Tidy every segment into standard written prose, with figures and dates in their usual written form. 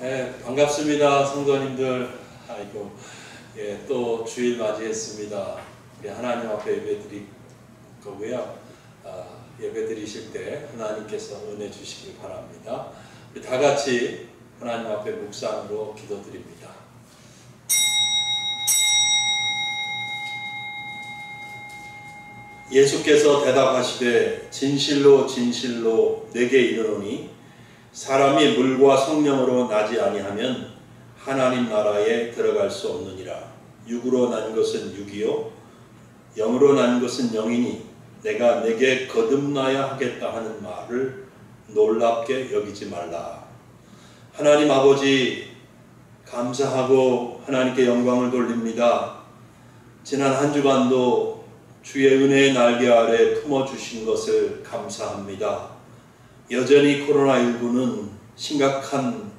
네, 반갑습니다, 성도님들. 아이고, 예, 또 주일 맞이했습니다. 우리 하나님 앞에 예배드릴 거고요. 예배드리실 때 하나님께서 은혜 주시길 바랍니다. 우리 다 같이 하나님 앞에 묵상으로 기도드립니다. 예수께서 대답하시되 진실로 진실로 내게 이르노니 사람이 물과 성령으로 나지 아니하면 하나님 나라에 들어갈 수 없느니라. 육으로 난 것은 육이요 영으로 난 것은 영이니 내가 내게 거듭나야 하겠다 하는 말을 놀랍게 여기지 말라. 하나님 아버지, 감사하고 하나님께 영광을 돌립니다. 지난 한 주간도 주의 은혜의 날개 아래 품어주신 것을 감사합니다. 여전히 코로나19는 심각한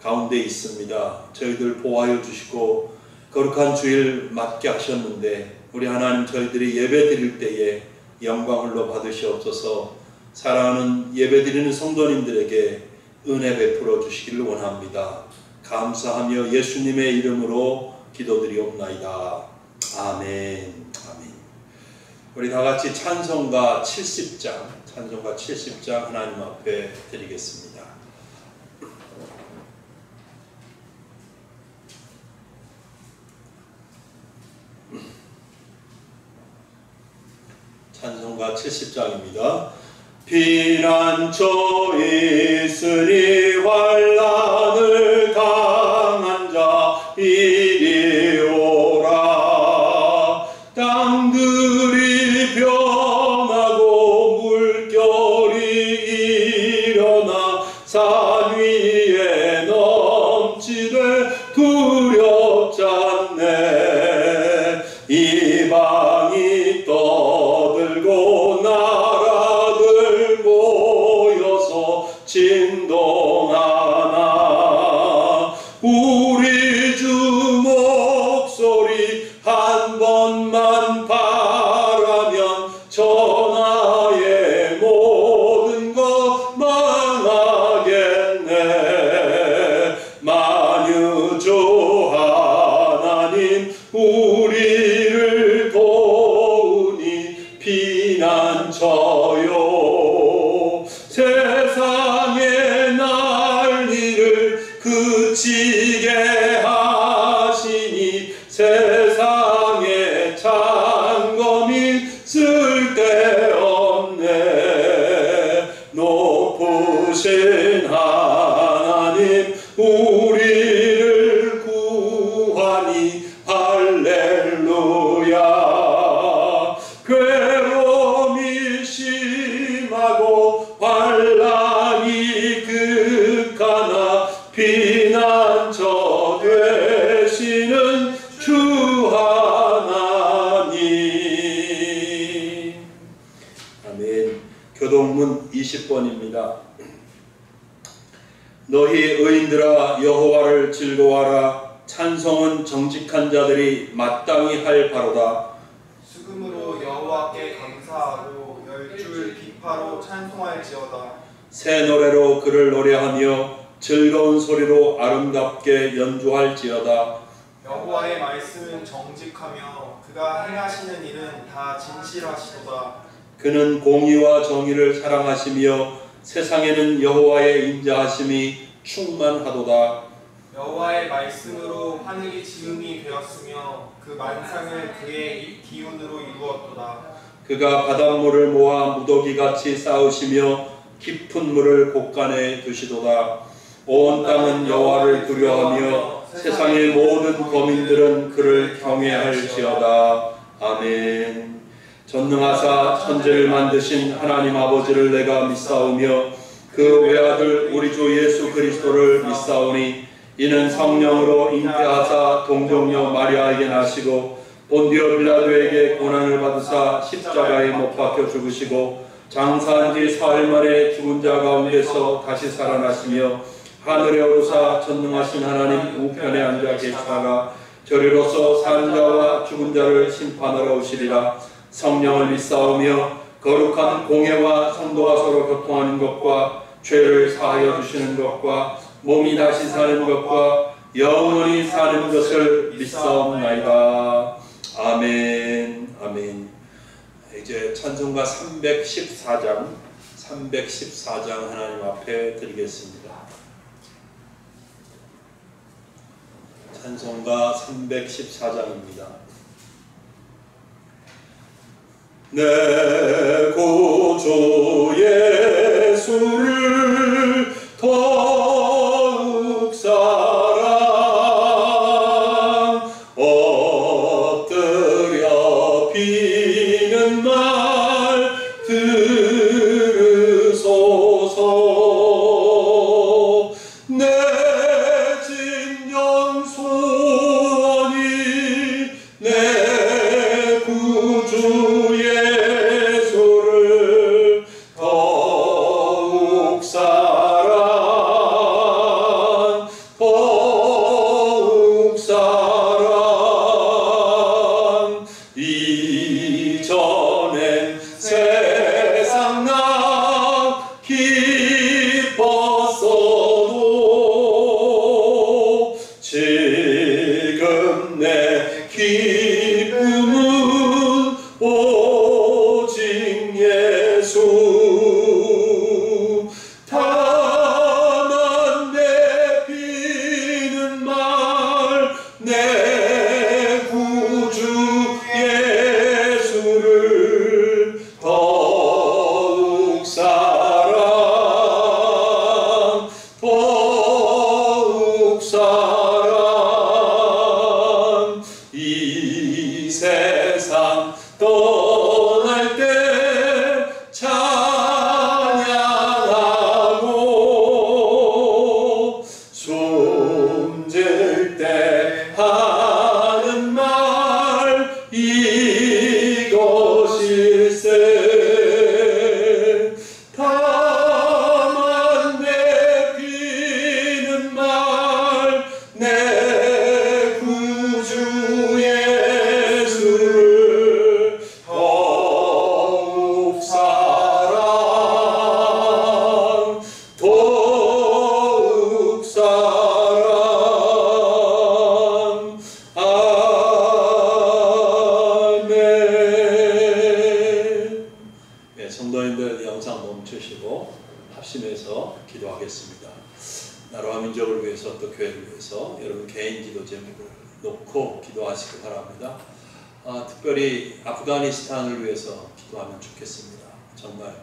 가운데 있습니다. 저희들 보호하여 주시고 거룩한 주일 맞게 하셨는데 우리 하나님, 저희들이 예배 드릴 때에 영광을로 받으시옵소서. 사랑하는 예배 드리는 성도님들에게 은혜 베풀어 주시기를 원합니다. 감사하며 예수님의 이름으로 기도드리옵나이다. 아멘. 아멘. 우리 다 같이 찬송가 70장 하나님 앞에 드리겠습니다. 찬송가 70장입니다. 피난처 있으니 환난을 당한 자 이리 오라. 땅들이 변하고 물결이 일어나 산 위에 넘치되 두렵지 않네. 이방이 떠들고 나라들 모여서 진동하나 우리 주 목소리 한 번만 바라면 천하의 모든 것 망하겠네. 만유주 하나님 우리를 도우니 피난처요. 세상의 난리를 그치게 하시니 세상의 창검이 쓸데없네. 높으신 하나님 우리를 구하니 할렐루야. 괴로움이 심하고 환난이 극하나 피난처 되시는 주 하나님. 아멘. 교동문 20번입니다. 너희 의인들아 여호와를 즐거워하라. 찬송은 정직한 자들이 마땅히 할 바로다. 수금으로 여호와께 감사하고 열줄 비파로 찬송할지어다. 새 노래로 그를 노래하며 즐거운 소리로 아름답게 연주할지어다. 여호와의 말씀은 정직하며 그가 행하시는 일은 다 진실하시도다. 그는 공의와 정의를 사랑하시며 세상에는 여호와의 인자하심이 충만하도다. 여호와의 말씀으로 하늘이 지음이 되었으며 그 만상을 그의 기운으로 이루었도다. 그가 바닷물을 모아 무더기같이 쌓으시며 깊은 물을 곳간에 두시도다. 온 땅은 여호와를 두려워하며 세상의 모든 거민들은 그를 경외할지어다. 아멘. 전능하사 천지를 만드신 하나님 아버지를 내가 믿사오며 그 외아들 우리 주 예수 그리스도를 믿사오니 이는 성령으로 잉태하사 동정녀 마리아에게 나시고 본디오 빌라도에게 고난을 받으사 십자가에 못 박혀 죽으시고 장사한 지 사흘 만에 죽은 자 가운데서 다시 살아나시며 하늘에 오르사 전능하신 하나님 우편에 앉아 계시다가 저리로서 사는 자와 죽은 자를 심판하러 오시리라. 성령을 믿사오며 거룩한 공예와 성도가 서로 교통하는 것과 죄를 사하여 주시는 것과 몸이 다시 사는 것과 영원히 사는 것을 믿사옵나이다. 아멘. 아멘. 이제 찬송가 314장 하나님 앞에 드리겠습니다. 찬송가 314장입니다. 내 구주 예수를 더욱 사랑 엎드려 비는 말 들으소서. 내 진정 소원이 내 구주 예수를 더욱 사랑 더욱 사랑. 이전엔 세상 나 기뻤어도 지금 내 기쁨은 오직 예수. 다만 내 비는 말 내 구주 예수를 더욱 사랑 더욱 사랑. 이 세상 떠날 때 찬양하고 숨질 때 하는 말 이것일세. 다만 내 비는 말 내 구주 예수를 더욱 사랑 더욱 사랑. 아멘. 네, 성도님들 영상 멈추시고 합심해서 기도하겠습니다. 나라와 민족을 위해서 또 교회를 위해서 여러분 개인 기도 제목을 놓고 기도하시기 바랍니다. 특별히 아프가니스탄을 위해서 기도하면 좋겠습니다. 정말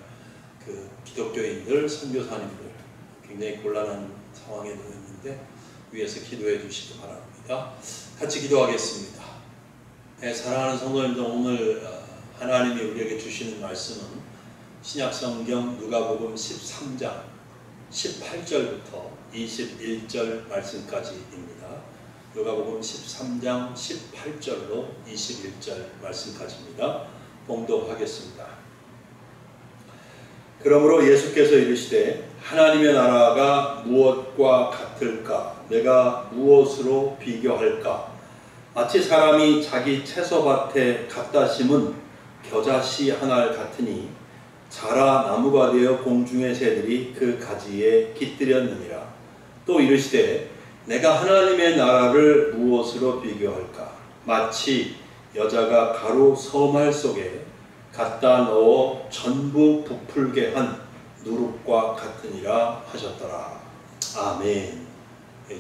그 기독교인들, 선교사님들 굉장히 곤란한 상황에 놓였는데 위해서 기도해 주시기 바랍니다. 같이 기도하겠습니다. 네, 사랑하는 성도님들, 오늘 하나님이 우리에게 주시는 말씀은 신약성경 누가복음 13장 18절부터 21절 말씀까지입니다. 누가복음 13장 18절로 21절 말씀까지입니다. 봉독하겠습니다. 그러므로 예수께서 이르시되 하나님의 나라가 무엇과 같을까? 내가 무엇으로 비교할까? 마치 사람이 자기 채소밭에 갖다 심은 겨자씨 하나를 같으니 자라 나무가 되어 공중의 새들이 그 가지에 깃들였느니라. 또 이르시되 내가 하나님의 나라를 무엇으로 비교할까? 마치 여자가 가루 서말 속에 갖다 넣어 전부 부풀게 한 누룩과 같으니라 하셨더라. 아멘.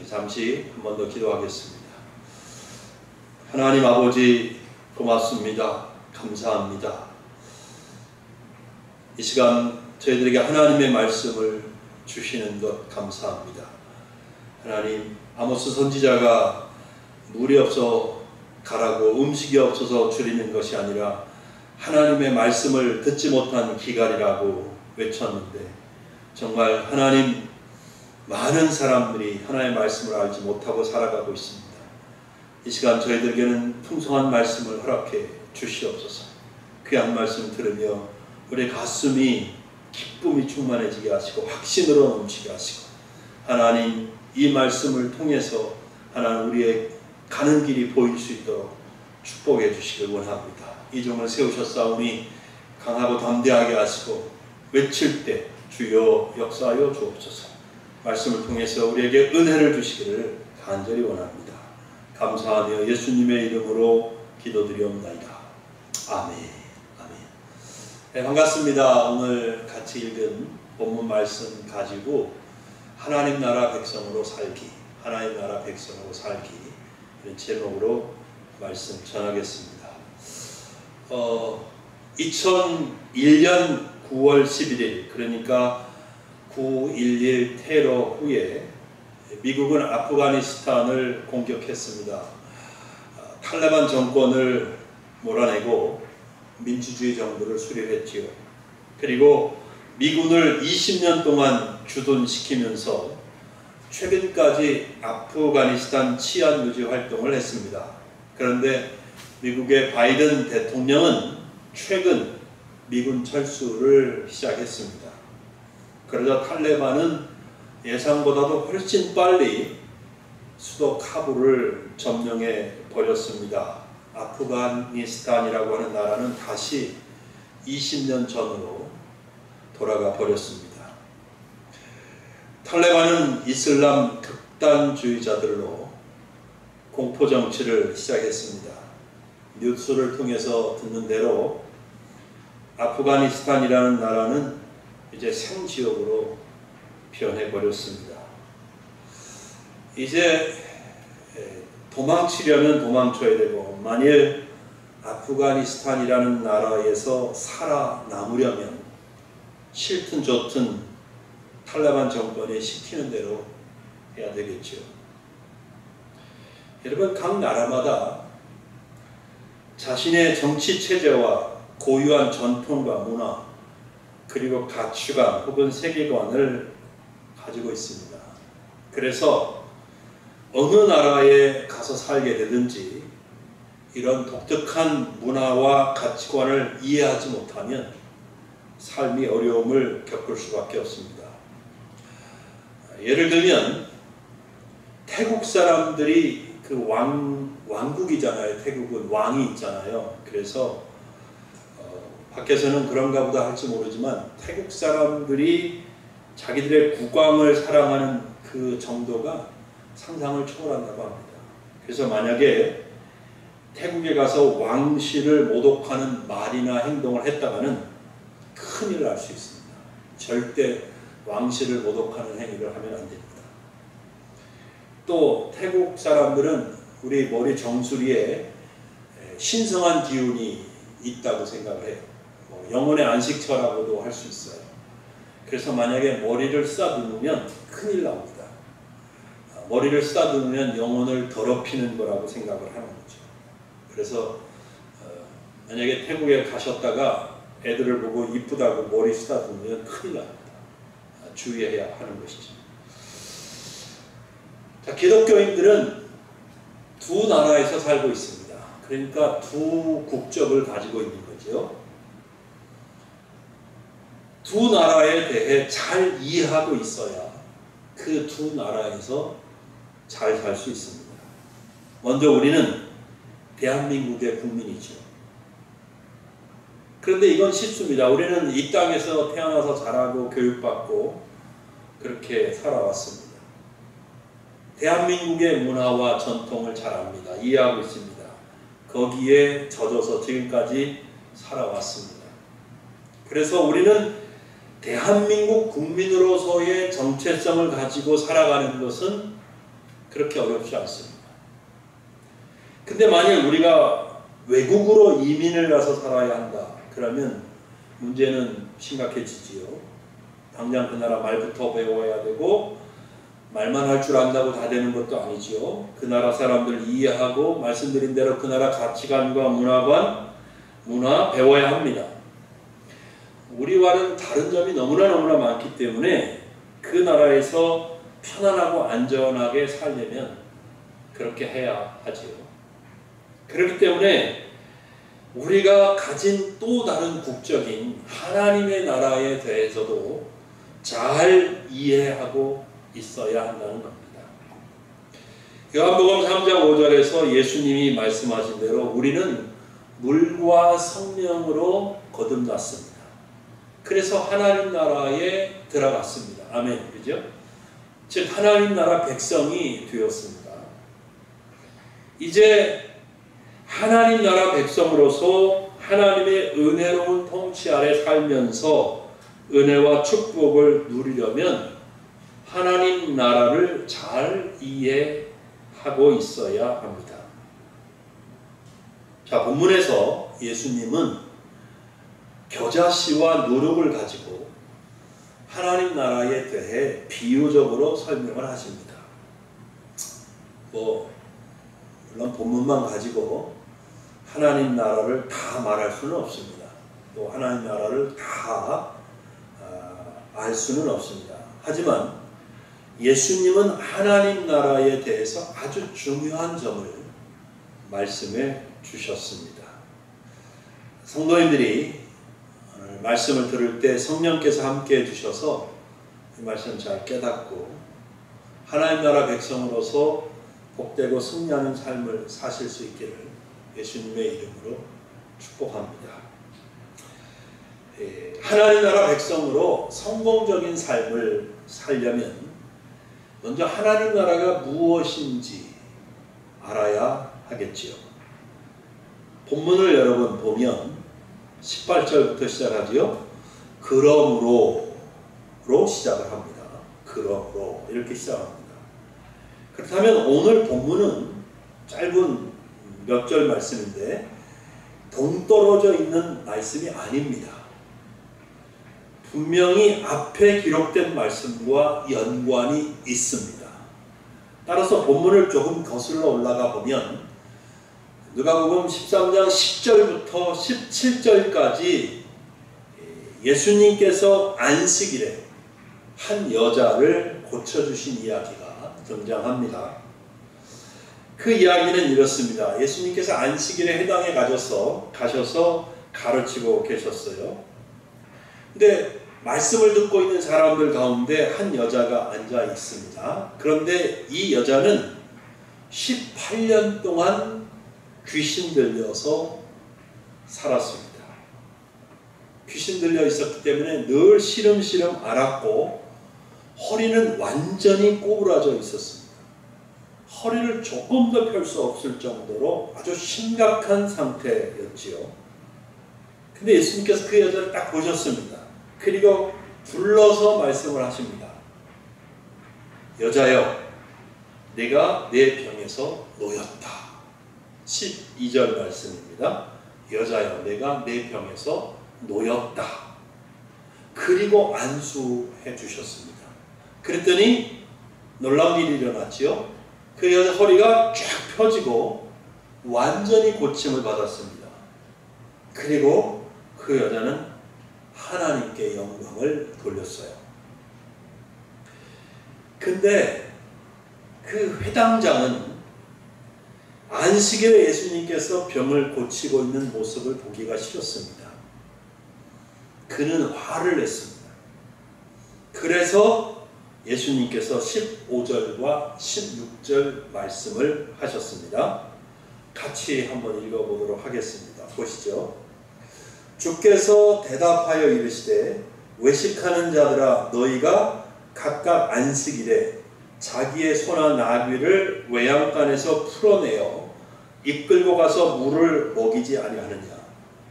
잠시 한 번 더 기도하겠습니다. 하나님 아버지 고맙습니다. 감사합니다. 이 시간 저희들에게 하나님의 말씀을 주시는 것 감사합니다. 하나님, 아모스 선지자가 물이 없어 가라고 음식이 없어서 줄이는 것이 아니라 하나님의 말씀을 듣지 못한 기갈이라고 외쳤는데 정말 하나님, 많은 사람들이 하나님의 말씀을 알지 못하고 살아가고 있습니다. 이 시간 저희들에게는 풍성한 말씀을 허락해 주시옵소서. 귀한 말씀 들으며 우리 가슴이 기쁨이 충만해지게 하시고 확신으로 넘치게 하시고 하나님, 이 말씀을 통해서 하나님 우리의 가는 길이 보일 수 있도록 축복해 주시길 원합니다. 이 종을 세우셨사오니 강하고 담대하게 하시고 외칠 때 주여 역사하여 주옵소서. 말씀을 통해서 우리에게 은혜를 주시기를 간절히 원합니다. 감사하며 예수님의 이름으로 기도드리옵나이다. 아멘. 아멘. 네, 반갑습니다. 오늘 같이 읽은 본문 말씀 가지고 하나님 나라 백성으로 살기, 하나님 나라 백성으로 살기, 이런 제목으로 말씀 전하겠습니다. 2001년 9월 11일, 그러니까 9.11 테러 후에 미국은 아프가니스탄을 공격했습니다. 탈레반 정권을 몰아내고 민주주의 정부를 수립했지요. 그리고 미군을 20년 동안 주둔시키면서 최근까지 아프가니스탄 치안 유지 활동을 했습니다. 그런데 미국의 바이든 대통령은 최근 미군 철수를 시작했습니다. 그러자 탈레반은 예상보다도 훨씬 빨리 수도 카불을 점령해 버렸습니다. 아프가니스탄이라고 하는 나라는 다시 20년 전으로 돌아가 버렸습니다. 탈레반은 이슬람 극단주의자들로 공포정치를 시작했습니다. 뉴스를 통해서 듣는 대로 아프가니스탄이라는 나라는 이제 생지옥으로 변해버렸습니다. 이제 도망치려면 도망쳐야 되고, 만일 아프가니스탄이라는 나라에서 살아남으려면 싫든 좋든 탈레반 정권이 시키는 대로 해야 되겠죠. 여러분, 각 나라마다 자신의 정치 체제와 고유한 전통과 문화, 그리고 가치관 혹은 세계관을 가지고 있습니다. 그래서 어느 나라에 가서 살게 되든지 이런 독특한 문화와 가치관을 이해하지 못하면 삶이 어려움을 겪을 수밖에 없습니다. 예를 들면 태국 사람들이 그 왕국이잖아요. 태국은 왕이 있잖아요. 그래서 밖에서는 그런가 보다 할지 모르지만 태국 사람들이 자기들의 국왕을 사랑하는 그 정도가 상상을 초월한다고 합니다. 그래서 만약에 태국에 가서 왕실을 모독하는 말이나 행동을 했다가는 큰일 날 수 있습니다. 절대 왕실을 모독하는 행위를 하면 안 됩니다. 또 태국 사람들은 우리 머리 정수리에 신성한 기운이 있다고 생각을 해요. 영혼의 안식처라고도 할 수 있어요. 그래서 만약에 머리를 쓰다듬으면 큰일 납니다. 머리를 쓰다듬으면 영혼을 더럽히는 거라고 생각을 하는 거죠. 그래서 만약에 태국에 가셨다가 애들을 보고 이쁘다고 머리 쓰다듬으면 큰일 납니다. 주의해야 하는 것이죠. 자, 기독교인들은 두 나라에서 살고 있습니다. 그러니까 두 국적을 가지고 있는 거죠. 두 나라에 대해 잘 이해하고 있어야 그 두 나라에서 잘 살 수 있습니다. 먼저 우리는 대한민국의 국민이죠. 그런데 이건 쉽습니다. 우리는 이 땅에서 태어나서 자라고 교육받고 그렇게 살아왔습니다. 대한민국의 문화와 전통을 잘 압니다. 이해하고 있습니다. 거기에 젖어서 지금까지 살아왔습니다. 그래서 우리는 대한민국 국민으로서의 정체성을 가지고 살아가는 것은 그렇게 어렵지 않습니다. 근데 만일 우리가 외국으로 이민을 가서 살아야 한다. 그러면 문제는 심각해지지요. 당장 그 나라 말부터 배워야 되고, 말만 할 줄 안다고 다 되는 것도 아니지요. 그 나라 사람들 이해하고 말씀드린 대로 그 나라 가치관과 문화 배워야 합니다. 우리와는 다른 점이 너무나 많기 때문에 그 나라에서 편안하고 안전하게 살려면 그렇게 해야 하지요. 그렇기 때문에 우리가 가진 또 다른 국적인 하나님의 나라에 대해서도 잘 이해하고 있어야 한다는 겁니다. 요한복음 3장 5절에서 예수님이 말씀하신 대로 우리는 물과 성령으로 거듭났습니다. 그래서 하나님 나라에 들어갔습니다. 아멘. 그죠? 즉 하나님 나라 백성이 되었습니다. 이제 하나님 나라 백성으로서 하나님의 은혜로운 통치 아래 살면서 은혜와 축복을 누리려면 하나님 나라를 잘 이해하고 있어야 합니다. 자, 본문에서 예수님은 겨자씨와 누룩을 가지고 하나님 나라에 대해 비유적으로 설명을 하십니다. 물론 본문만 가지고 하나님 나라를 다 말할 수는 없습니다. 또 하나님 나라를 다 알 수는 없습니다. 하지만 예수님은 하나님 나라에 대해서 아주 중요한 점을 말씀해 주셨습니다. 성도님들이 오늘 말씀을 들을 때 성령께서 함께 해주셔서 이 말씀 잘 깨닫고 하나님 나라 백성으로서 복되고 승리하는 삶을 사실 수 있기를 예수님의 이름으로 축복합니다. 하나님 나라 백성으로 성공적인 삶을 살려면 먼저 하나님 나라가 무엇인지 알아야 하겠지요. 본문을 여러분 보면 18절부터 시작하지요. 그러므로로 시작을 합니다. 그러므로 이렇게 시작합니다. 그렇다면 오늘 본문은 짧은 몇 절 말씀인데 동떨어져 있는 말씀이 아닙니다. 분명히 앞에 기록된 말씀과 연관이 있습니다. 따라서 본문을 조금 거슬러 올라가 보면 누가복음 13장 10절부터 17절까지 예수님께서 안식일에 한 여자를 고쳐주신 이야기가 등장합니다. 그 이야기는 이렇습니다. 예수님께서 안식일에 회당에 가셔서 가르치고 계셨어요. 근데 말씀을 듣고 있는 사람들 가운데 한 여자가 앉아 있습니다. 그런데 이 여자는 18년 동안 귀신 들려서 살았습니다. 귀신 들려 있었기 때문에 늘 시름시름 앓았고 허리는 완전히 꼬부라져 있었습니다. 허리를 조금 더 펼 수 없을 정도로 아주 심각한 상태였지요. 근데 예수님께서 그 여자를 딱 보셨습니다. 그리고 불러서 말씀을 하십니다. 여자여, 내가 내 병에서 놓였다. 12절 말씀입니다. 여자여, 내가 내 병에서 놓였다. 그리고 안수해 주셨습니다. 그랬더니 놀라운 일이 일어났지요. 그 여자 허리가 쫙 펴지고 완전히 고침을 받았습니다. 그리고 그 여자는 하나님께 영광을 돌렸어요. 근데 그 회당장은 안식일에 예수님께서 병을 고치고 있는 모습을 보기가 싫었습니다. 그는 화를 냈습니다. 그래서 예수님께서 15절과 16절 말씀을 하셨습니다. 같이 한번 읽어보도록 하겠습니다. 보시죠. 주께서 대답하여 이르시되 외식하는 자들아 너희가 각각 안식일에 자기의 소나 나귀를 외양간에서 풀어내어 이끌고 가서 물을 먹이지 아니하느냐.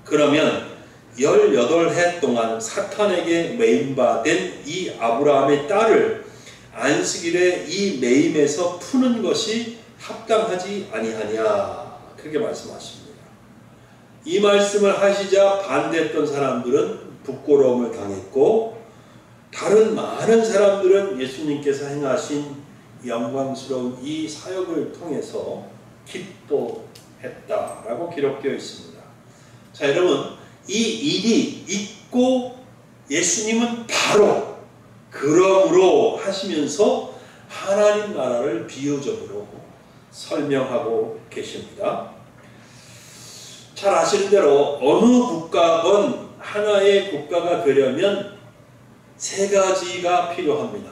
그러면 18해 동안 사탄에게 매임받은 이 아브라함의 딸을 안식일에 이 매임에서 푸는 것이 합당하지 아니하냐. 그렇게 말씀하십니다. 이 말씀을 하시자 반대했던 사람들은 부끄러움을 당했고 다른 많은 사람들은 예수님께서 행하신 영광스러운 이 사역을 통해서 기뻐했다라고 기록되어 있습니다. 자, 여러분, 이 일이 있고 예수님은 바로 그러므로 하시면서 하나님 나라를 비유적으로 설명하고 계십니다. 잘 아시는 대로 어느 국가건 하나의 국가가 되려면 세 가지가 필요합니다.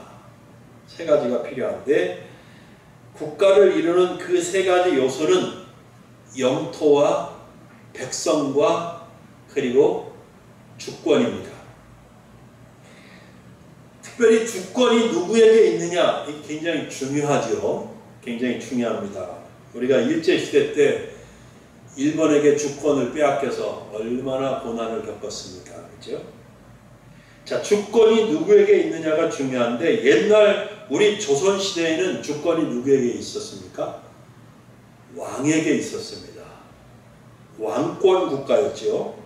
세 가지가 필요한데 국가를 이루는 그 세 가지 요소는 영토와 백성과 그리고 주권입니다. 특별히 주권이 누구에게 있느냐, 이게 굉장히 중요하죠. 굉장히 중요합니다. 우리가 일제시대 때 일본에게 주권을 빼앗겨서 얼마나 고난을 겪었습니까? 그렇죠? 자, 주권이 누구에게 있느냐가 중요한데, 옛날 우리 조선시대에는 주권이 누구에게 있었습니까? 왕에게 있었습니다. 왕권 국가였죠.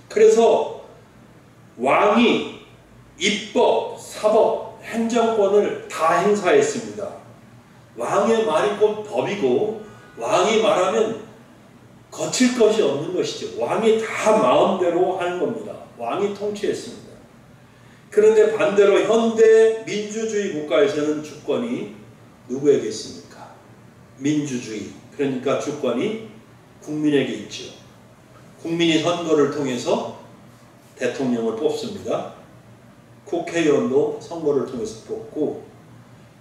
그래서 왕이 입법, 사법, 행정권을 다 행사했습니다. 왕의 말이 곧 법이고, 왕이 말하면 거칠 것이 없는 것이죠. 왕이 다 마음대로 하는 겁니다. 왕이 통치했습니다. 그런데 반대로 현대 민주주의 국가에서는 주권이 누구에게 있습니까? 민주주의. 그러니까 주권이 국민에게 있죠. 국민이 선거를 통해서 대통령을 뽑습니다. 국회의원도 선거를 통해서 뽑고,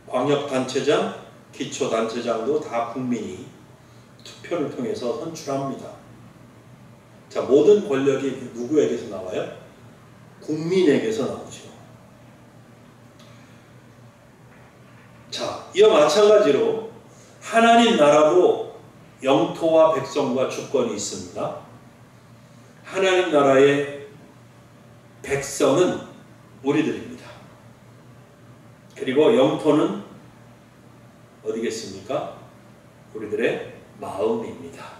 광역단체장, 기초단체장도 다 국민이 투표를 통해서 선출합니다. 자, 모든 권력이 누구에게서 나와요? 국민에게서 나오죠. 자, 이와 마찬가지로 하나님 나라도 영토와 백성과 주권이 있습니다. 하나님 나라의 백성은 우리들입니다. 그리고 영토는 어디겠습니까? 우리들의 마음입니다.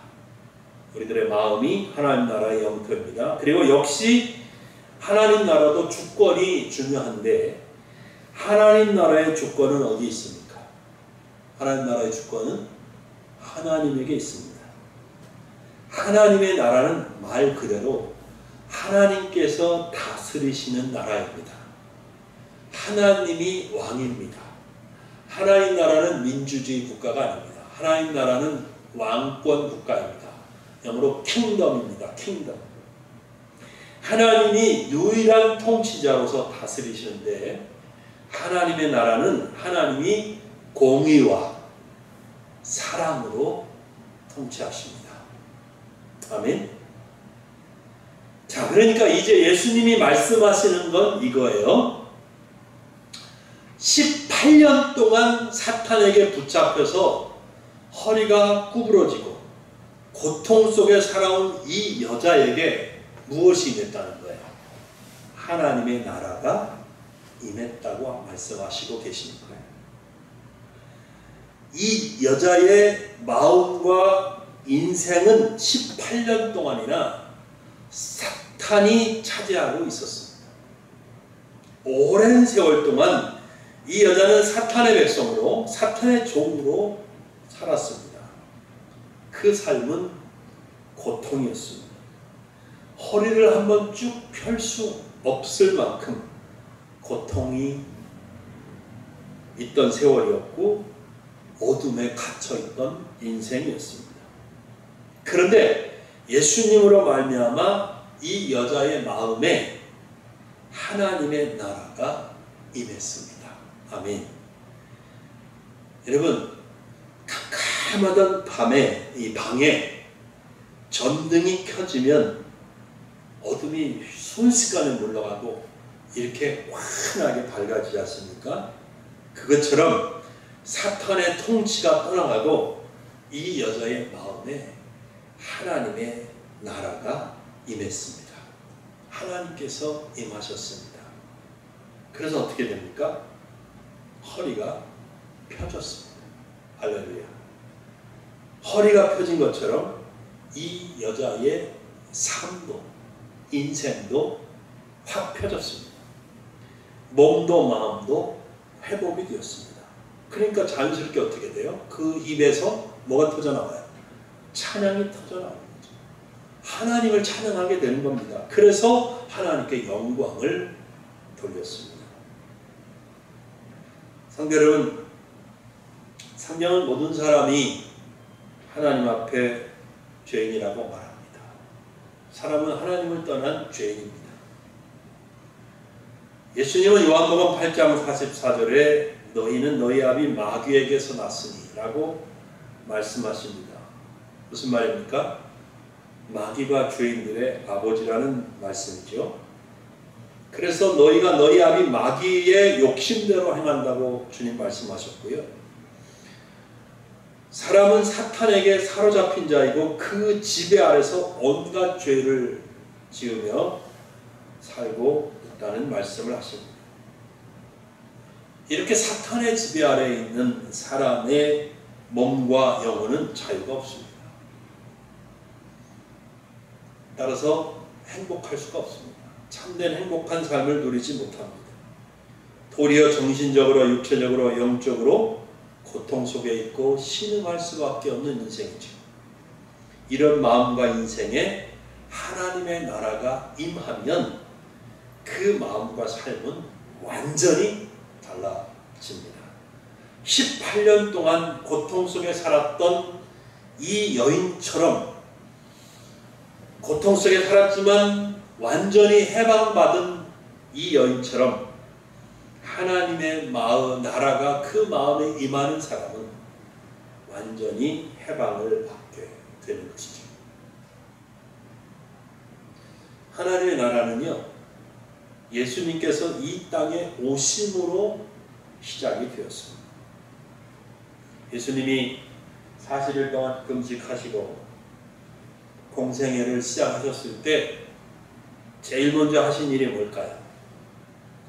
우리들의 마음이 하나님 나라의 영토입니다. 그리고 역시 하나님 나라도 주권이 중요한데, 하나님 나라의 주권은 어디 있습니까? 하나님 나라의 주권은 하나님에게 있습니다. 하나님의 나라는 말 그대로 하나님께서 다스리시는 나라입니다. 하나님이 왕입니다. 하나님 나라는 민주주의 국가가 아닙니다. 하나님 나라는 왕권 국가입니다. 영어로 킹덤입니다. 킹덤. 하나님이 유일한 통치자로서 다스리시는데, 하나님의 나라는 하나님이 공의와 사랑으로 통치하십니다. 아멘. 자, 그러니까 이제 예수님이 말씀하시는 건 이거예요. 18년 동안 사탄에게 붙잡혀서 허리가 구부러지고 고통 속에 살아온 이 여자에게 무엇이 임했다는 거예요? 하나님의 나라가 임했다고 말씀하시고 계시는 거예요. 이 여자의 마음과 인생은 18년 동안이나 사탄이 차지하고 있었습니다. 오랜 세월 동안 이 여자는 사탄의 백성으로, 사탄의 종으로 살았습니다. 그 삶은 고통이었습니다. 허리를 한번 쭉 펼 수 없을 만큼 고통이 있던 세월이었고, 어둠에 갇혀있던 인생이었습니다. 그런데 예수님으로 말미암아 이 여자의 마음에 하나님의 나라가 임했습니다. 아멘. 여러분, 캄캄하던 밤에 이 방에 전등이 켜지면 어둠이 순식간에 물러가고 이렇게 환하게 밝아지지 않습니까? 그것처럼 사탄의 통치가 떠나가고 이 여자의 마음에 하나님의 나라가 임했습니다. 하나님께서 임하셨습니다. 그래서 어떻게 됩니까? 허리가 펴졌습니다. 할렐루야. 허리가 펴진 것처럼 이 여자의 삶도, 인생도 확 펴졌습니다. 몸도 마음도 회복이 되었습니다. 그러니까 자연스럽게 어떻게 돼요? 그 입에서 뭐가 터져나와요? 찬양이 터져나오는 거죠. 하나님을 찬양하게 되는 겁니다. 그래서 하나님께 영광을 돌렸습니다. 성도 여러분, 성경은 모든 사람이 하나님 앞에 죄인이라고 말합니다. 사람은 하나님을 떠난 죄인입니다. 예수님은 요한복음 8장 44절에 너희는 너희 아비 마귀에게서 났으니 라고 말씀하십니다. 무슨 말입니까? 마귀가 죄인들의 아버지라는 말씀이죠. 그래서 너희가 너희 아비 마귀의 욕심대로 행한다고 주님 말씀하셨고요. 사람은 사탄에게 사로잡힌 자이고 그 지배 아래서 온갖 죄를 지으며 살고 있다는 말씀을 하십니다. 이렇게 사탄의 지배 아래에 있는 사람의 몸과 영혼은 자유가 없습니다. 따라서 행복할 수가 없습니다. 참된 행복한 삶을 누리지 못합니다. 도리어 정신적으로, 육체적으로, 영적으로 고통 속에 있고 신음할 수밖에 없는 인생이죠. 이런 마음과 인생에 하나님의 나라가 임하면 그 마음과 삶은 완전히 달라집니다. 18년 동안 고통 속에 살았던 이 여인처럼 고통 속에 살았지만 완전히 해방받은 이 여인처럼 하나님의 나라가 그 마음에 임하는 사람은 완전히 해방을 받게 되는 것이죠. 하나님의 나라는요, 예수님께서 이 땅에 오심으로 시작이 되었습니다. 예수님이 40일 동안 금식하시고 공생애를 시작하셨을 때 제일 먼저 하신 일이 뭘까요?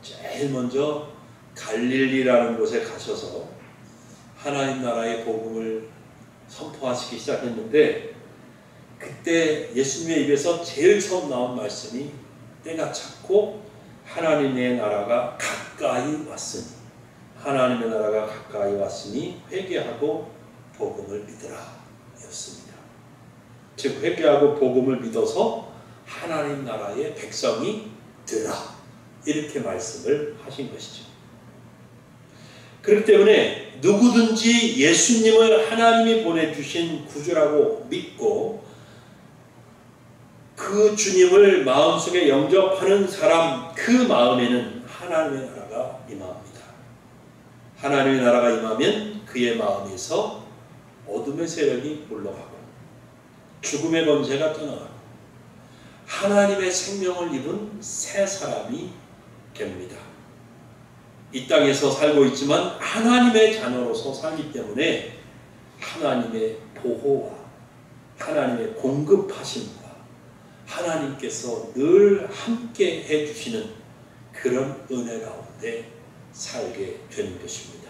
제일 먼저 갈릴리라는 곳에 가셔서 하나님 나라의 복음을 선포하시기 시작했는데, 그때 예수님의 입에서 제일 처음 나온 말씀이 때가 찼고 하나님의 나라가 가까이 왔으니, 하나님의 나라가 가까이 왔으니 회개하고 복음을 믿으라 였습니다. 즉 회개하고 복음을 믿어서 하나님 나라의 백성이 되라, 이렇게 말씀을 하신 것이죠. 그렇기 때문에 누구든지 예수님을 하나님이 보내주신 구주라고 믿고 그 주님을 마음속에 영접하는 사람, 그 마음에는 하나님의 나라가 임합니다. 하나님의 나라가 임하면 그의 마음에서 어둠의 세력이 물러가고 죽음의 권세가 떠나가고 하나님의 생명을 입은 새 사람이 됩니다. 이 땅에서 살고 있지만 하나님의 자녀로서 살기 때문에 하나님의 보호와 하나님의 공급하심과 하나님께서 늘 함께 해주시는 그런 은혜 가운데 살게 되는 것입니다.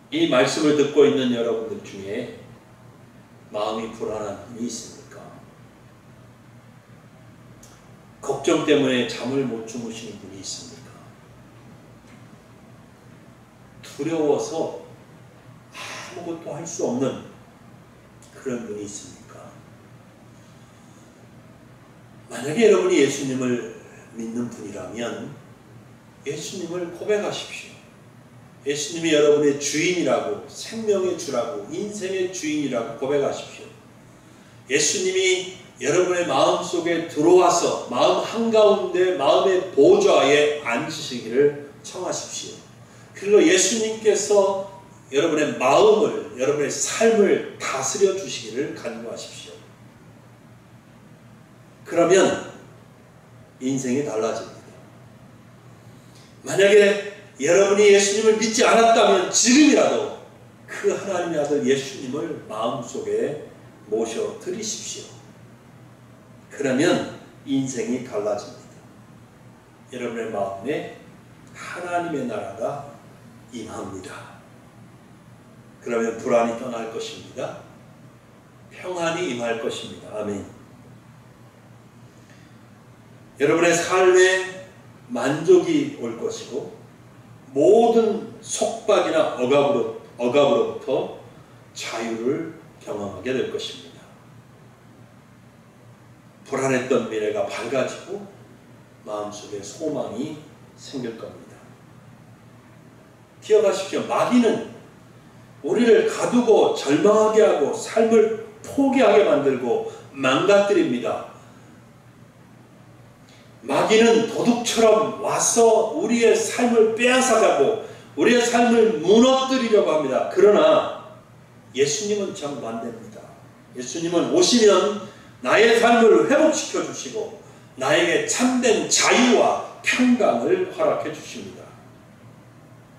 이 말씀을 듣고 있는 여러분들 중에 마음이 불안한 분이 있습니까? 걱정 때문에 잠을 못 주무시는 분이 있습니까? 두려워서 아무것도 할 수 없는 그런 분이 있습니까? 만약에 여러분이 예수님을 믿는 분이라면 예수님을 고백하십시오. 예수님이 여러분의 주인이라고, 생명의 주라고, 인생의 주인이라고 고백하십시오. 예수님이 여러분의 마음속에 들어와서 마음 한가운데 마음의 보좌에 앉으시기를 청하십시오. 그리고 예수님께서 여러분의 마음을, 여러분의 삶을 다스려 주시기를 간구하십시오. 그러면 인생이 달라집니다. 만약에 여러분이 예수님을 믿지 않았다면 지금이라도 그 하나님의 아들 예수님을 마음속에 모셔 드리십시오. 그러면 인생이 달라집니다. 여러분의 마음에 하나님의 나라가 임합니다. 그러면 불안이 떠날 것입니다. 평안이 임할 것입니다. 아멘. 여러분의 삶에 만족이 올 것이고 모든 속박이나 억압으로부터 자유를 경험하게 될 것입니다. 불안했던 미래가 밝아지고 마음속에 소망이 생길 겁니다. 기억하십시오. 마귀는 우리를 가두고 절망하게 하고 삶을 포기하게 만들고 망가뜨립니다. 마귀는 도둑처럼 와서 우리의 삶을 빼앗아가고 우리의 삶을 무너뜨리려고 합니다. 그러나 예수님은 정반대입니다. 예수님은 오시면 나의 삶을 회복시켜 주시고 나에게 참된 자유와 평강을 허락해 주십니다.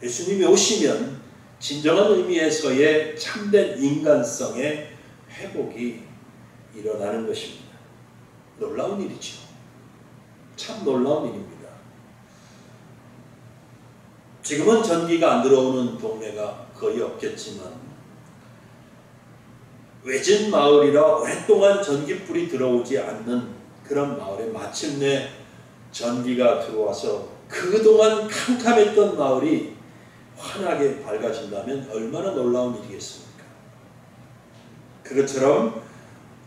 예수님이 오시면 진정한 의미에서의 참된 인간성의 회복이 일어나는 것입니다. 놀라운 일이죠. 참 놀라운 일입니다. 지금은 전기가 안 들어오는 동네가 거의 없겠지만 외진 마을이라 오랫동안 전기불이 들어오지 않는 그런 마을에 마침내 전기가 들어와서 그동안 캄캄했던 마을이 환하게 밝아진다면 얼마나 놀라운 일이겠습니까? 그것처럼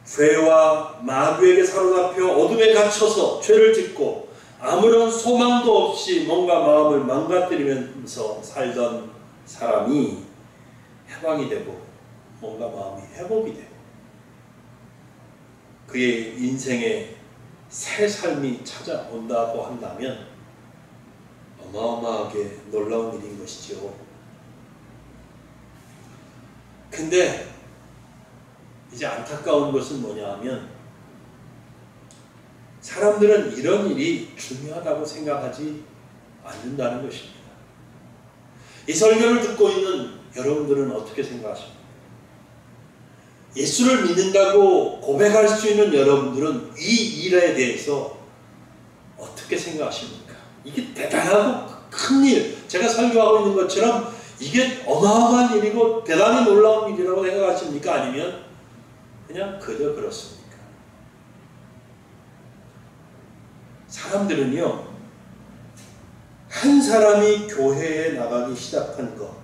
죄와 마귀에게 사로잡혀 어둠에 갇혀서 죄를 짓고 아무런 소망도 없이 뭔가 마음을 망가뜨리면서 살던 사람이 해방이 되고 뭔가 마음이 회복이 되고 그의 인생에 새 삶이 찾아온다고 한다면 어마어마하게 놀라운 일인 것이죠. 근데 이제 안타까운 것은 뭐냐 하면 사람들은 이런 일이 중요하다고 생각하지 않는다는 것입니다. 이 설교를 듣고 있는 여러분들은 어떻게 생각하십니까? 예수를 믿는다고 고백할 수 있는 여러분들은 이 일에 대해서 어떻게 생각하십니까? 이게 대단하고 큰 일, 제가 설교하고 있는 것처럼 이게 어마어마한 일이고 대단히 놀라운 일이라고 생각하십니까? 아니면 그냥 그저 그렇습니까? 사람들은요, 한 사람이 교회에 나가기 시작한 것,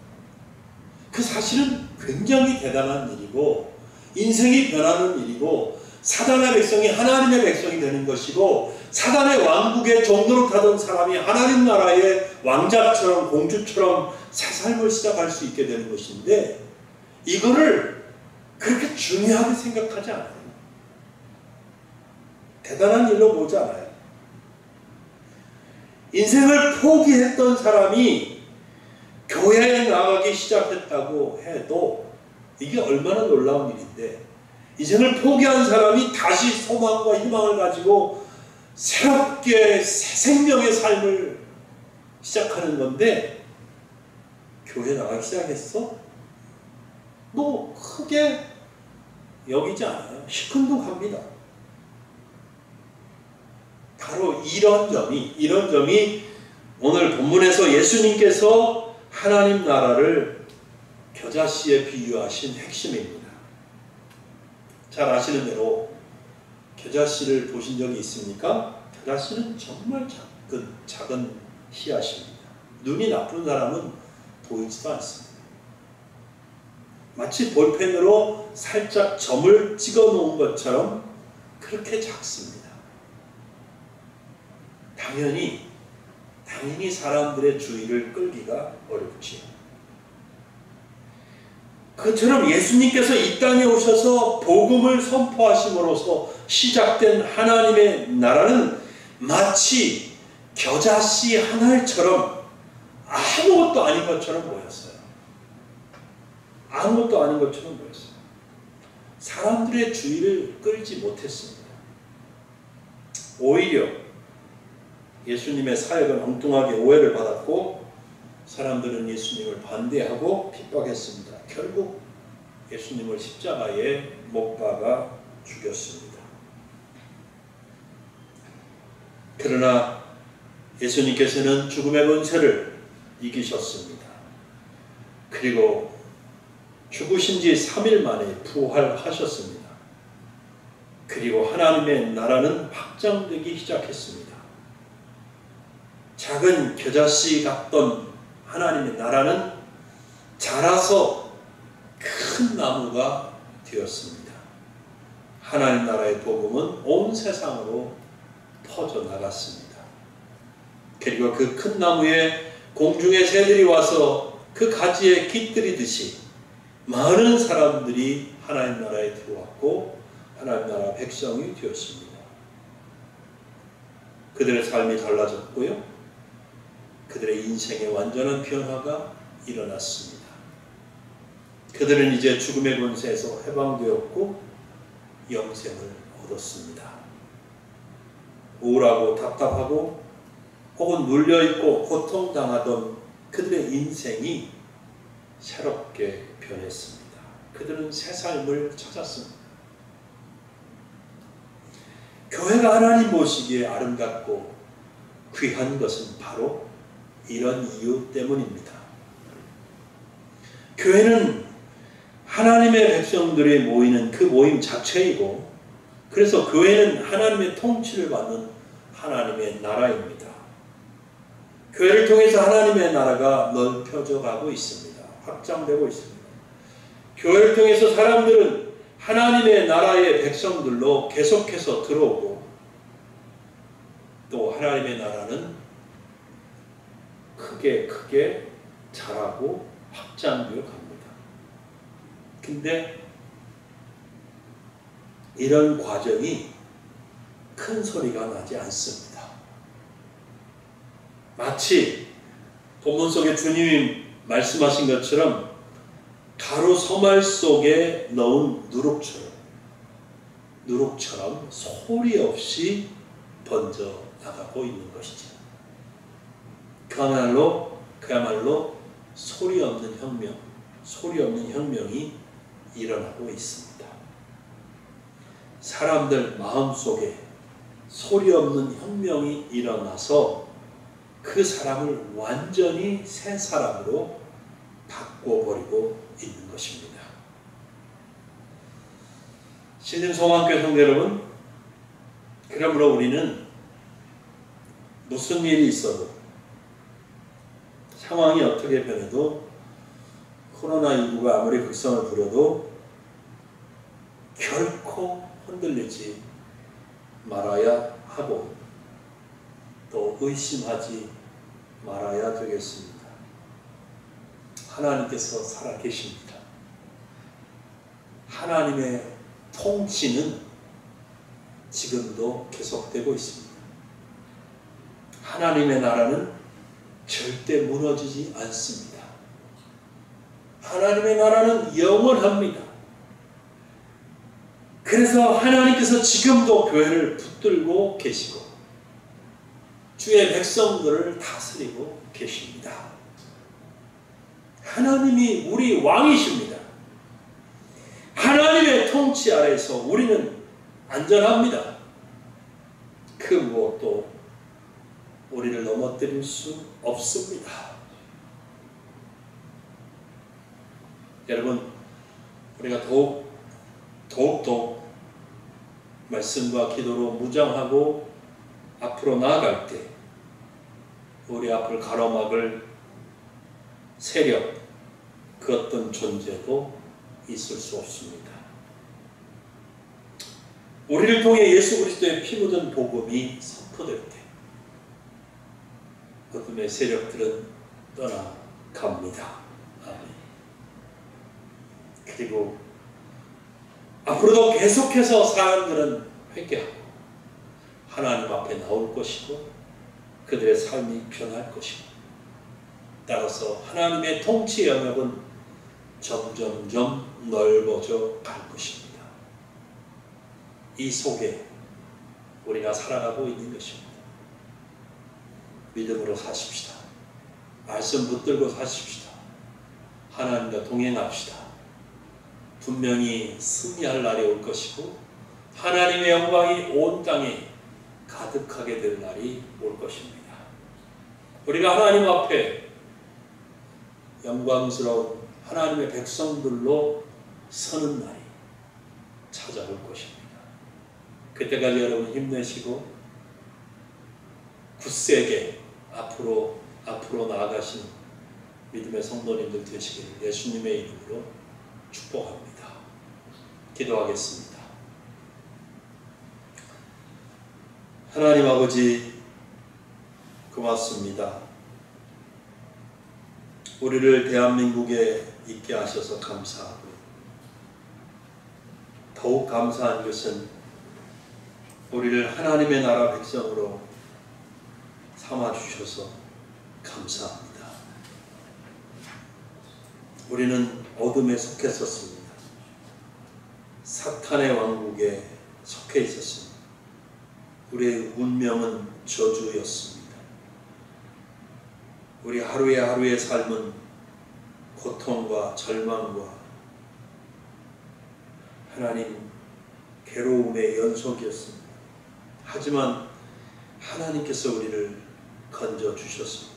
그 사실은 굉장히 대단한 일이고 인생이 변하는 일이고 사단의 백성이 하나님의 백성이 되는 것이고 사단의 왕국의 종로로 가던 사람이 하나님 나라의 왕자처럼 공주처럼 새 삶을 시작할 수 있게 되는 것인데 이거를 그렇게 중요하게 생각하지 않아요. 대단한 일로 보지 않아요. 인생을 포기했던 사람이 교회에 나가기 시작했다고 해도 이게 얼마나 놀라운 일인데 인생을 포기한 사람이 다시 소망과 희망을 가지고 새롭게 새 생명의 삶을 시작하는 건데 교회 나가기 시작했어? 뭐 크게 여기지 않아요. 시큰둥합니다. 바로 이런 점이 오늘 본문에서 예수님께서 하나님 나라를 겨자씨에 비유하신 핵심입니다. 잘 아시는 대로 겨자씨를 보신 적이 있습니까? 겨자씨는 정말 작은 씨앗입니다. 눈이 나쁜 사람은 보이지도 않습니다. 마치 볼펜으로 살짝 점을 찍어 놓은 것처럼 그렇게 작습니다. 당연히 사람들의 주의를 끌기가 어렵지요. 그처럼 예수님께서 이 땅에 오셔서 복음을 선포하심으로써 시작된 하나님의 나라는 마치 겨자씨 한 알처럼 아무것도 아닌 것처럼 보였어요. 아무것도 아닌 것처럼 보였어요. 사람들의 주의를 끌지 못했습니다. 오히려 예수님의 사역은 엉뚱하게 오해를 받았고 사람들은 예수님을 반대하고 핍박했습니다. 결국 예수님을 십자가에 못 박아 죽였습니다. 그러나 예수님께서는 죽음의 권세를 이기셨습니다. 그리고 죽으신 지 3일 만에 부활하셨습니다. 그리고 하나님의 나라는 확장되기 시작했습니다. 작은 겨자씨 같던 하나님의 나라는 자라서 큰 나무가 되었습니다. 하나님 나라의 복음은 온 세상으로 퍼져나갔습니다. 그리고 그 큰 나무에 공중의 새들이 와서 그 가지에 깃들이듯이 많은 사람들이 하나님 나라에 들어왔고 하나님 나라 백성이 되었습니다. 그들의 삶이 달라졌고요. 그들의 인생에 완전한 변화가 일어났습니다. 그들은 이제 죽음의 권세에서 해방되었고 영생을 얻었습니다. 우울하고 답답하고 혹은 눌려있고 고통당하던 그들의 인생이 새롭게 변했습니다. 그들은 새 삶을 찾았습니다. 교회가 하나님 모시기에 아름답고 귀한 것은 바로 이런 이유 때문입니다. 교회는 하나님의 백성들이 모이는 그 모임 자체이고, 그래서 교회는 하나님의 통치를 받는 하나님의 나라입니다. 교회를 통해서 하나님의 나라가 넓혀져 가고 있습니다. 확장되고 있습니다. 교회를 통해서 사람들은 하나님의 나라의 백성들로 계속해서 들어오고, 또 하나님의 나라는 크게 자라고 확장되어 갑니다. 근데 이런 과정이 큰 소리가 나지 않습니다. 마치 본문 속에 주님이 말씀하신 것처럼 가루 소말 속에 넣은 누룩처럼 소리 없이 번져 나가고 있는 것이죠. 그야말로 소리 없는 혁명이 일어나고 있습니다. 사람들 마음속에 소리 없는 혁명이 일어나서 그 사람을 완전히 새 사람으로 바꿔버리고 있는 것입니다. 신림소망교회 성도 여러분, 그러므로 우리는 무슨 일이 있어도, 상황이 어떻게 변해도, 코로나19가 아무리 극성을 부려도 결코 흔들리지 말아야 하고, 또 의심하지 말아야 되겠습니다. 하나님께서 살아계십니다. 하나님의 통치는 지금도 계속되고 있습니다. 하나님의 나라는 절대 무너지지 않습니다. 하나님의 나라는 영원합니다. 그래서 하나님께서 지금도 교회를 붙들고 계시고 주의 백성들을 다스리고 계십니다. 하나님이 우리 왕이십니다. 하나님의 통치 아래에서 우리는 안전합니다. 그 무엇도 우리를 넘어뜨릴 수 없습니다. 여러분, 우리가 더욱 말씀과 기도로 무장하고 앞으로 나아갈 때 우리 앞을 가로막을 세력, 그 어떤 존재도 있을 수 없습니다. 우리를 통해 예수 그리스도의 피 묻은 복음이 선포될 때 어둠의 세력들은 떠나갑니다. 아멘. 그리고 앞으로도 계속해서 사람들은 회개하고 하나님 앞에 나올 것이고 그들의 삶이 변할 것이고, 따라서 하나님의 통치 영역은 점점점 넓어져 갈 것입니다. 이 속에 우리가 살아가고 있는 것입니다. 믿음으로 사십시다. 말씀 붙들고 사십시다. 하나님과 동행합시다. 분명히 승리할 날이 올 것이고 하나님의 영광이 온 땅에 가득하게 될 날이 올 것입니다. 우리가 하나님 앞에 영광스러운 하나님의 백성들로 서는 날이 찾아올 것입니다. 그때까지 여러분 힘내시고 굳세게 앞으로 나아가시는 믿음의 성도님들 되시기를 예수님의 이름으로 축복합니다. 기도하겠습니다. 하나님 아버지, 고맙습니다. 우리를 대한민국에 있게 하셔서 감사하고, 더욱 감사한 것은 우리를 하나님의 나라 백성으로 삼아주셔서 감사합니다. 우리는 어둠에 속했었습니다. 사탄의 왕국에 속해 있었습니다. 우리의 운명은 저주였습니다. 우리 하루의 하루의 삶은 고통과 절망과 하나님 괴로움의 연속이었습니다. 하지만 하나님께서 우리를 건져주셨습니다.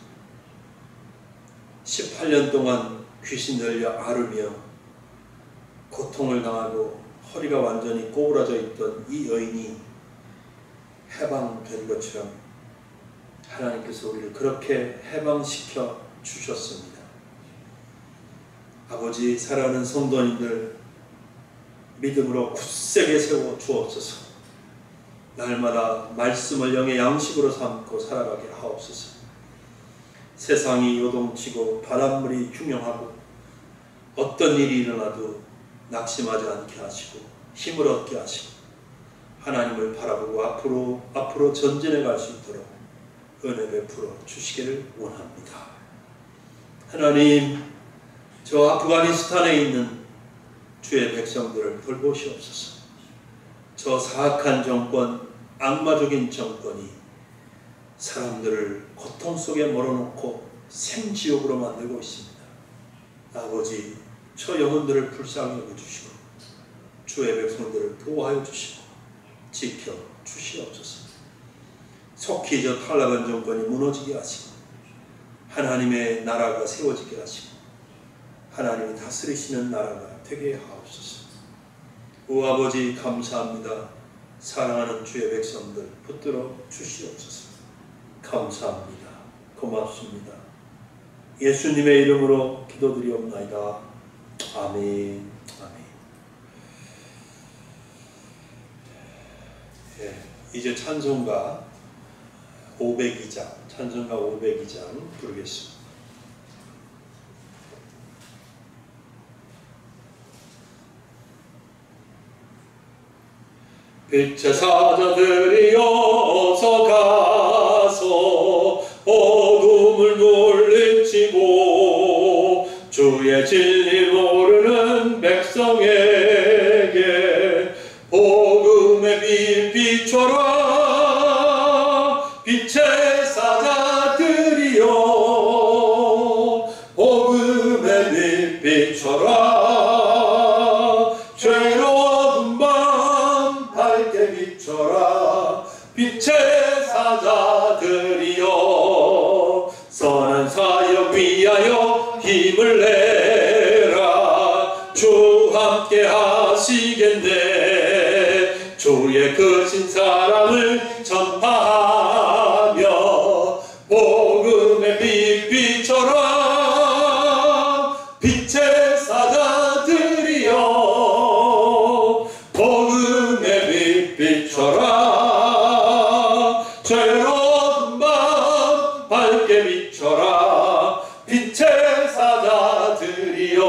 18년 동안 귀신 들려 앓으며 고통을 당하고 허리가 완전히 꼬부라져 있던 이 여인이 해방된 것처럼 하나님께서 우리를 그렇게 해방시켜 주셨습니다. 아버지, 사랑하는 성도님들 믿음으로 굳세게 세워 주옵소서. 날마다 말씀을 영의 양식으로 삼고 살아가게 하옵소서. 세상이 요동치고 바닷물이 흉흉하고 어떤 일이 일어나도 낙심하지 않게 하시고 힘을 얻게 하시고 하나님을 바라보고 앞으로 전진해 갈 수 있도록 은혜 베풀어 주시기를 원합니다. 하나님, 저 아프가니스탄에 있는 주의 백성들을 돌보시옵소서. 저 사악한 정권, 악마적인 정권이 사람들을 고통 속에 몰아넣고 생지옥으로 만들고 있습니다. 아버지, 저 영혼들을 불쌍히 여겨주시고 주의 백성들을 보호하여 주시고 지켜 주시옵소서. 속히 저 탈라반 정권이 무너지게 하시고 하나님의 나라가 세워지게 하시고 하나님이 다스리시는 나라가 되게 하옵소서. 오 아버지, 감사합니다. 사랑하는 주의 백성들 붙들어 주시옵소서. 감사합니다. 고맙습니다. 예수님의 이름으로 기도드리옵나이다. 아멘. 아멘. 예, 이제 찬송가 502장 부르겠습니다. 빛의 사자들이 어서 가서 어둠을 물리치고 주의 진리 모르는 백성에게 복음의 빛 비춰라. 빛의 사자들이여 복음의 빛 비춰라. 죄로운 밤 밝게 비춰라. 빛의 사자들이여 선한 사역 위하여 힘을 내라. 주 함께 하시겠네. 주의 크신 사랑을 전파하며 복음의 빛 비춰라. 빛의 사자들이여 복음의 빛 비춰라. 죄로운 밤 밝게 비춰라. 빛의 사자들이여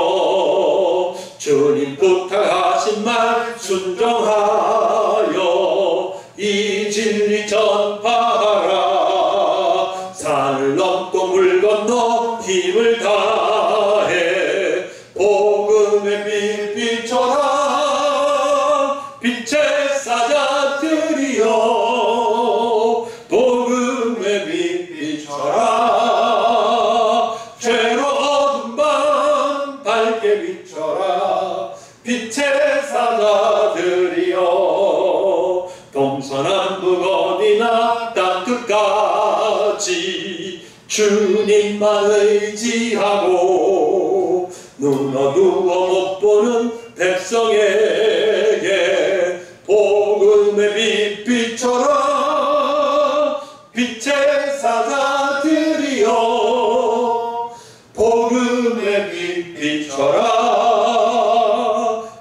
주님 부탁하신 말 순종하여 이 진리 전파하라. 산을 넘고 물 건너 힘을 다해 복음의 빛 비춰라. 빛의 사자들이여 복음의 빛 비춰라. 죄로 어두운 밤 밝게 비춰라. 빛의 사자들이여 동서남북 어디나 땅 끝까지 주님만 의지하고 눈 어두워 못 보는 백성에게 복음의 빛 비춰라. 빛의 사자들이여 복음의 빛 비춰라.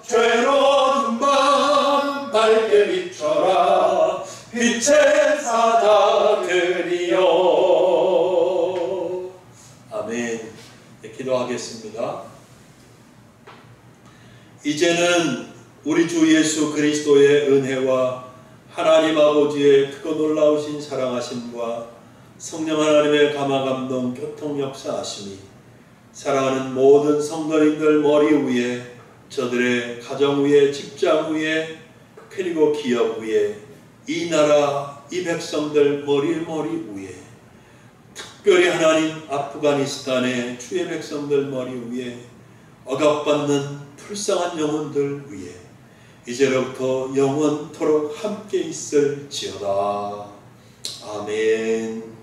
죄로운 밤 밝게 비춰라. 빛의 사자들이여. 아멘. 네, 기도하겠습니다. 이제는 우리 주 예수 그리스도의 은혜와 하나님 아버지의 크고 놀라우신 사랑하심과 성령 하나님의 감화감동 교통 역사하심이 사랑하는 모든 성도님들 머리 위에, 저들의 가정 위에, 직장 위에, 그리고 기업 위에, 이 나라 이 백성들 머리 위에, 특별히 하나님 아프가니스탄의 주의 백성들 머리 위에, 억압받는 불쌍한 영혼들 위에 이제로부터 영원토록 함께 있을지어다. 아멘.